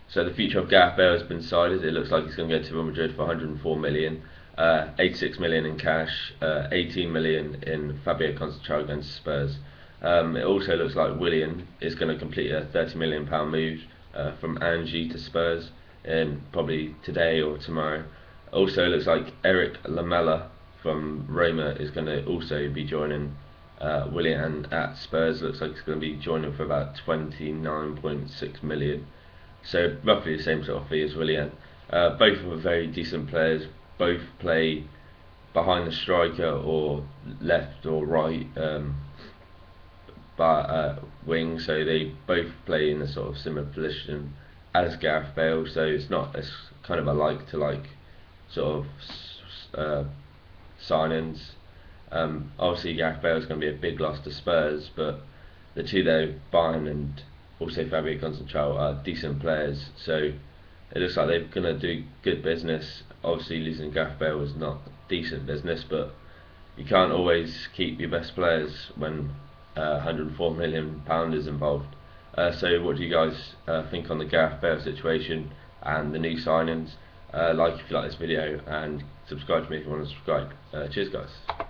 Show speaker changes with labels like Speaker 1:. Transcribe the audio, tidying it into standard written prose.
Speaker 1: So the future of Gareth Bale has been decided. It looks like he's going to go to Real Madrid for 104 million, 86 million in cash, 18 million in Fabio Conceição going to Spurs. It also looks like Willian is going to complete a 30 million pound move from Angie to Spurs in probably today or tomorrow. Also, it looks like Eric Lamela from Roma is going to also be joining Willian at Spurs. Looks like he's going to be joining for about 29.6 million. So roughly the same sort of fee as Willian. Both are very decent players. Both play behind the striker or left or right wing, so they both play in a sort of similar position as Gareth Bale. So it's kind of a like to like sort of signings. Obviously Gareth Bale is going to be a big loss to Spurs, but the two though, Bayern and also Fabio Conceição, are decent players. So it looks like they're going to do good business. Obviously losing Gareth Bale was not decent business, but you can't always keep your best players when £104 million is involved. So what do you guys think on the Gareth Bale situation and the new signings? Like if you like this video, and subscribe to me if you want to subscribe. Cheers guys.